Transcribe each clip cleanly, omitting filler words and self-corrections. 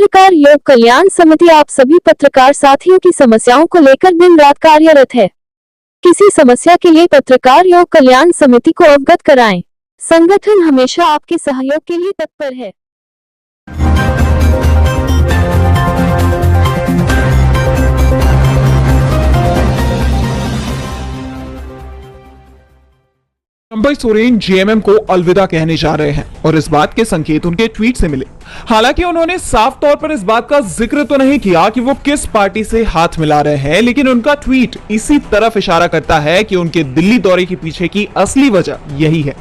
पत्रकार योग कल्याण समिति आप सभी पत्रकार साथियों की समस्याओं को लेकर दिन रात कार्यरत है। किसी समस्या के लिए पत्रकार योग कल्याण समिति को अवगत कराएं। संगठन हमेशा आपके सहयोग के लिए तत्पर है। चंपई सोरेन जेएमएम को अलविदा कहने जा रहे हैं और इस बात के संकेत उनके ट्वीट से मिले। हालांकि उन्होंने साफ तौर पर इस बात का जिक्र तो नहीं किया कि वो किस पार्टी से हाथ मिला रहे हैं, लेकिन उनका ट्वीट इसी तरफ इशारा करता है कि उनके दिल्ली दौरे के पीछे की असली वजह यही है।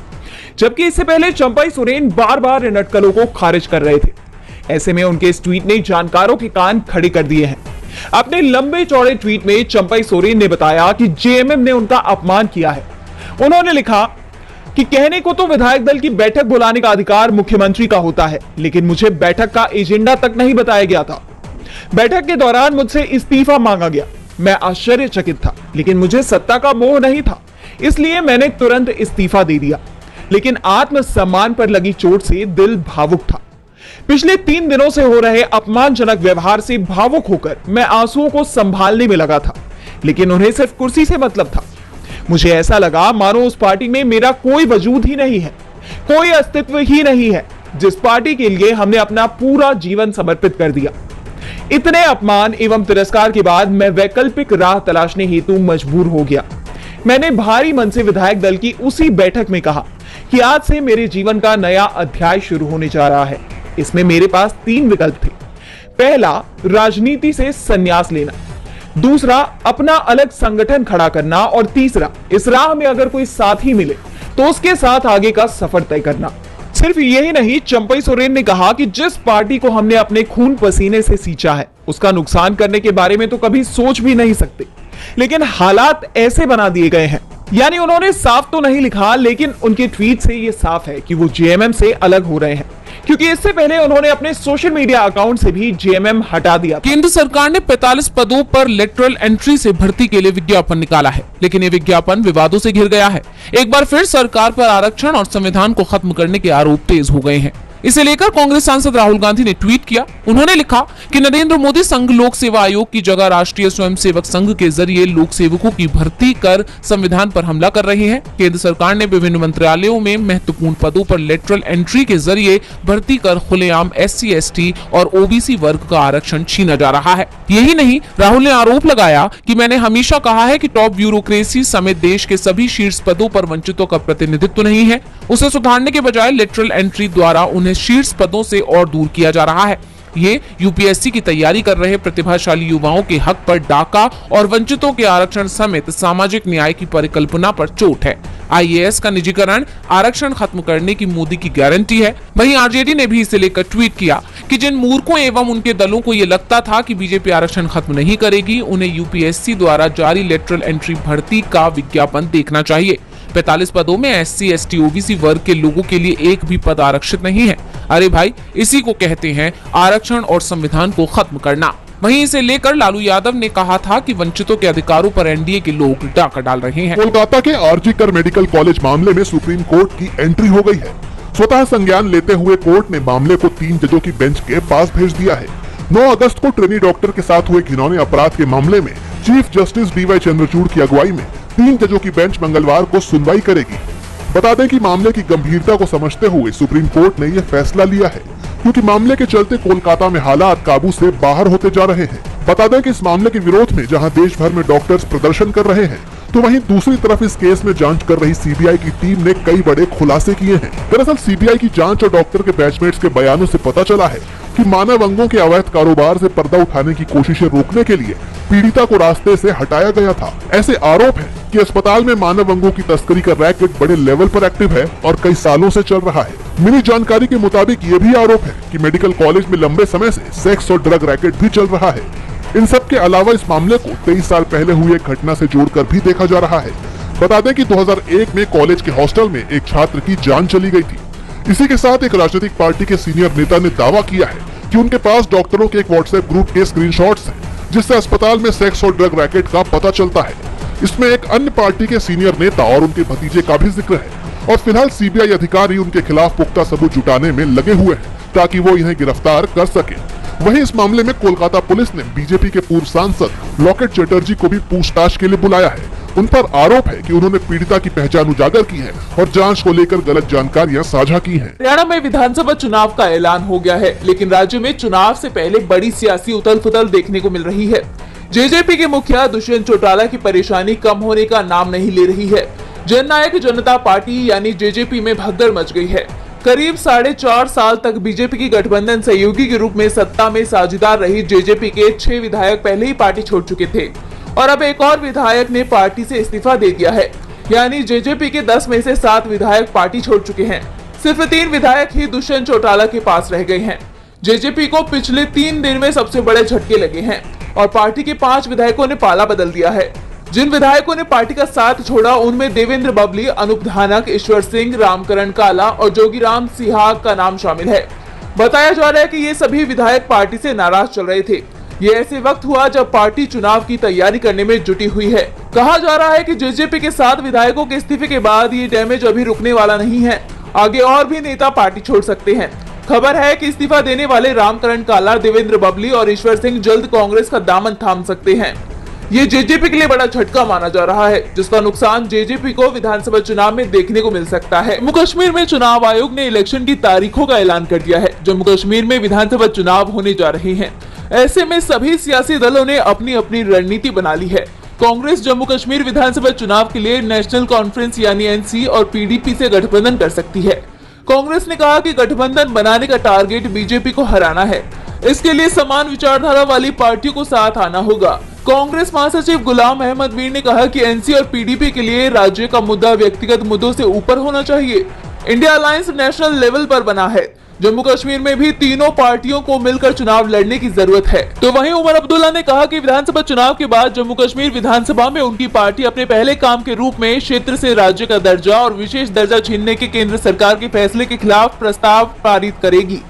जबकि इससे पहले चंपई सोरेन बार बार इन अटकलों को खारिज कर रहे थे। ऐसे में उनके इस ट्वीट ने जानकारों के कान खड़े कर दिए हैं। अपने लंबे चौड़े ट्वीट में चंपई सोरेन ने बताया कि जेएमएम ने उनका अपमान किया है। उन्होंने लिखा कि कहने को तो विधायक दल की बैठक बुलाने का अधिकार मुख्यमंत्री का होता है, लेकिन मुझे बैठक का एजेंडा तक नहीं बताया गया था। बैठक के दौरान मुझसे इस्तीफा मांगा गया। मैं आश्चर्यचकित था, लेकिन मुझे सत्ता का मोह नहीं था, इसलिए मैंने तुरंत इस्तीफा दे दिया। लेकिन आत्मसम्मान पर लगी चोट से दिल भावुक था। पिछले 3 दिनों से हो रहे अपमानजनक व्यवहार से भावुक होकर मैं आंसुओं को संभालने में लगा था, लेकिन उन्हें सिर्फ कुर्सी से मतलब था। मुझे ऐसा लगा मानो उस पार्टी में मेरा कोई वजूद ही नहीं है, कोई अस्तित्व ही नहीं है, जिस पार्टी के लिए हमने अपना पूरा जीवन समर्पित कर दिया। इतने अपमान एवं तिरस्कार के बाद मैं वैकल्पिक राह तलाशने हेतु मजबूर हो गया। मैंने भारी मन से विधायक दल की उसी बैठक में कहा कि आज से मेरे जीवन का नया अध्याय शुरू होने जा रहा है। इसमें मेरे पास 3 विकल्प थे। पहला, राजनीति से संन्यास लेना। दूसरा, अपना अलग संगठन खड़ा करना। और तीसरा, इस राह में अगर कोई साथी मिले तो उसके साथ आगे का सफर तय करना। सिर्फ यही नहीं, चंपई सोरेन ने कहा कि जिस पार्टी को हमने अपने खून पसीने से सींचा है, उसका नुकसान करने के बारे में तो कभी सोच भी नहीं सकते, लेकिन हालात ऐसे बना दिए गए हैं। यानी उन्होंने साफ तो नहीं लिखा, लेकिन उनके ट्वीट से यह साफ है कि वो जेएमएम से अलग हो रहे हैं, क्योंकि इससे पहले उन्होंने अपने सोशल मीडिया अकाउंट से भी जेएमएम हटा दिया। केंद्र सरकार ने 45 पदों पर लेटरल एंट्री से भर्ती के लिए विज्ञापन निकाला है, लेकिन ये विज्ञापन विवादों से घिर गया है। एक बार फिर सरकार पर आरक्षण और संविधान को खत्म करने के आरोप तेज हो गए हैं। इसे लेकर कांग्रेस सांसद राहुल गांधी ने ट्वीट किया। उन्होंने लिखा कि नरेंद्र मोदी संघ लोक सेवा आयोग की जगह राष्ट्रीय स्वयंसेवक संघ के जरिए लोक सेवकों की भर्ती कर संविधान पर हमला कर रहे हैं। केंद्र सरकार ने विभिन्न मंत्रालयों में महत्वपूर्ण पदों पर लेटरल एंट्री के जरिए भर्ती कर खुलेआम SC, ST और OBC वर्ग का आरक्षण छीना जा रहा है। यही नहीं, राहुल ने आरोप लगाया कि मैंने हमेशा कहा है कि टॉप ब्यूरोक्रेसी समेत देश के सभी शीर्ष पदों पर वंचितों का प्रतिनिधित्व नहीं है। उसे सुधारने के बजाय लेटरल एंट्री द्वारा उन्हें शीर्ष पदों से और दूर किया जा रहा है। ये UPSC की तैयारी कर रहे प्रतिभाशाली युवाओं के हक पर डाका और वंचितों के आरक्षण समेत सामाजिक न्याय की परिकल्पना पर चोट है। IAS का निजीकरण आरक्षण खत्म करने की मोदी की गारंटी है। वहीं RJD ने भी इसे लेकर ट्वीट किया कि जिन मूर्खों एवं उनके दलों को ये लगता था कि बीजेपी आरक्षण खत्म नहीं करेगी, उन्हें UPSC द्वारा जारी लेटरल एंट्री भर्ती का विज्ञापन देखना चाहिए। 45 पदों में SC, ST, OBC वर्ग के लोगों के लिए एक भी पद आरक्षित नहीं है। अरे भाई, इसी को कहते हैं आरक्षण और संविधान को खत्म करना। वहीं इसे लेकर लालू यादव ने कहा था कि वंचितों के अधिकारों पर NDA के लोग डाका डाल रहे हैं। कोलकाता के RG कर मेडिकल कॉलेज मामले में सुप्रीम कोर्ट की एंट्री हो गई है। स्वतः संज्ञान लेते हुए कोर्ट ने मामले को 3 जजों की बेंच के पास भेज दिया है। 9 अगस्त को ट्रेनी डॉक्टर के साथ हुए घिनौने अपराध के मामले में चीफ जस्टिस DY चंद्रचूड़ की अगुवाई में 3 जजों की बेंच मंगलवार को सुनवाई करेगी। बता दें कि मामले की गंभीरता को समझते हुए सुप्रीम कोर्ट ने यह फैसला लिया है, क्योंकि मामले के चलते कोलकाता में हालात काबू से बाहर होते जा रहे हैं। बता दें कि इस मामले के विरोध में जहां देश भर में डॉक्टर्स प्रदर्शन कर रहे हैं, तो वहीं दूसरी तरफ इस केस में जांच कर रही CBI की टीम ने कई बड़े खुलासे किए हैं। दरअसल CBI की जांच और डॉक्टर के बैचमेट्स के बयानों से पता चला है कि मानव अंगों के अवैध कारोबार से पर्दा उठाने की कोशिशें रोकने के लिए पीड़िता को रास्ते से हटाया गया था। ऐसे आरोप है कि अस्पताल में मानव अंगों की तस्करी का रैकेट बड़े लेवल पर एक्टिव है और कई सालों से चल रहा है। मिली जानकारी के मुताबिक ये भी आरोप है कि मेडिकल कॉलेज में लंबे समय से सेक्स और ड्रग रैकेट भी चल रहा है। इन सब के अलावा इस मामले को 23 साल पहले हुई एक घटना से जोड़कर भी देखा जा रहा है। बता दें कि 2001 में कॉलेज के हॉस्टल में एक छात्र की जान चली गई थी। इसी के साथ एक राजनीतिक पार्टी के सीनियर नेता ने दावा किया है कि उनके पास डॉक्टरों के एक व्हाट्सएप ग्रुप के स्क्रीनशॉट्स हैं, जिससे अस्पताल में सेक्स और ड्रग रैकेट का पता चलता है। इसमें एक अन्य पार्टी के सीनियर नेता और उनके भतीजे का भी जिक्र है और फिलहाल CBI अधिकारी उनके खिलाफ पुख्ता सबूत जुटाने में लगे हुए हैं ताकि वो इन्हें गिरफ्तार कर सके। वहीं इस मामले में कोलकाता पुलिस ने बीजेपी के पूर्व सांसद लॉकेट चटर्जी को भी पूछताछ के लिए बुलाया है। उन पर आरोप है कि उन्होंने पीड़िता की पहचान उजागर की है और जांच को लेकर गलत जानकारियां साझा की हैं। हरियाणा में विधानसभा चुनाव का ऐलान हो गया है, लेकिन राज्य में चुनाव से पहले बड़ी सियासी उथल-पुथल देखने को मिल रही है। जेजेपी के मुखिया दुष्यंत चौटाला की परेशानी कम होने का नाम नहीं ले रही है। जननायक जनता पार्टी यानी जेजेपी में भगदड़ मच गई है। करीब 4.5 साल तक बीजेपी की गठबंधन सहयोगी के रूप में सत्ता में साझेदार रही जेजेपी के 6 विधायक पहले ही पार्टी छोड़ चुके थे और अब एक और विधायक ने पार्टी से इस्तीफा दे दिया है। यानी जेजेपी के 10 में से 7 विधायक पार्टी छोड़ चुके हैं। सिर्फ 3 विधायक ही दुष्यंत चौटाला के पास रह गए हैं। जेजेपी को पिछले 3 दिन में सबसे बड़े झटके लगे हैं और पार्टी के 5 विधायकों ने पाला बदल दिया है। जिन विधायकों ने पार्टी का साथ छोड़ा उनमें देवेंद्र बबली, अनूप धानक, ईश्वर सिंह, रामकरण काला और जोगीराम सिहाग का नाम शामिल है। बताया जा रहा है कि ये सभी विधायक पार्टी से नाराज चल रहे थे। ये ऐसे वक्त हुआ जब पार्टी चुनाव की तैयारी करने में जुटी हुई है। कहा जा रहा है कि जेजेपी के 7 विधायकों के इस्तीफे के बाद ये डैमेज अभी रुकने वाला नहीं है। आगे और भी नेता पार्टी छोड़ सकते हैं। खबर है कि इस्तीफा देने वाले रामकरण काला, देवेंद्र बबली और ईश्वर सिंह जल्द कांग्रेस का दामन थाम सकते हैं। ये जेजेपी के लिए बड़ा झटका माना जा रहा है, जिसका नुकसान जेजेपी को विधानसभा चुनाव में देखने को मिल सकता है। जम्मू कश्मीर में चुनाव आयोग ने इलेक्शन की तारीखों का ऐलान कर दिया है। जम्मू कश्मीर में विधानसभा चुनाव होने जा रहे हैं। ऐसे में सभी सियासी दलों ने अपनी अपनी रणनीति बना ली है। कांग्रेस जम्मू कश्मीर विधानसभा चुनाव के लिए नेशनल कॉन्फ्रेंस यानी एनसी और पीडीपी से गठबंधन कर सकती है। कांग्रेस ने कहा कि गठबंधन बनाने का टारगेट बीजेपी को हराना है। इसके लिए समान विचारधारा वाली पार्टियों को साथ आना होगा। कांग्रेस महासचिव गुलाम अहमद मीर ने कहा कि एनसी और पीडीपी के लिए राज्य का मुद्दा व्यक्तिगत मुद्दों से ऊपर होना चाहिए। इंडिया अलायंस नेशनल लेवल पर बना है। जम्मू कश्मीर में भी तीनों पार्टियों को मिलकर चुनाव लड़ने की जरूरत है। तो वहीं उमर अब्दुल्ला ने कहा कि विधानसभा चुनाव के बाद जम्मू कश्मीर विधानसभा में उनकी पार्टी अपने पहले काम के रूप में क्षेत्र से राज्य का दर्जा और विशेष दर्जा छीनने के केंद्र सरकार के फैसले के खिलाफ प्रस्ताव पारित करेगी।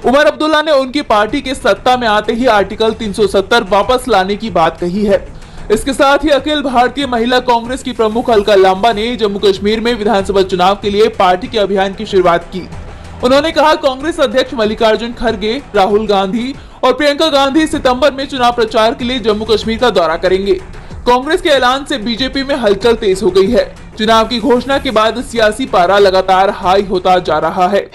उमर अब्दुल्ला ने उनकी पार्टी के सत्ता में आते ही आर्टिकल 370 वापस लाने की बात कही है। इसके साथ ही अखिल भारतीय महिला कांग्रेस की प्रमुख अलका लांबा ने जम्मू कश्मीर में विधानसभा चुनाव के लिए पार्टी के अभियान की शुरुआत की। उन्होंने कहा कांग्रेस अध्यक्ष मल्लिकार्जुन खड़गे, राहुल गांधी और प्रियंका गांधी सितंबर में चुनाव प्रचार के लिए जम्मू कश्मीर का दौरा करेंगे। कांग्रेस के ऐलान से बीजेपी में हलचल तेज हो गई है। चुनाव की घोषणा के बाद सियासी पारा लगातार हाई होता जा रहा है।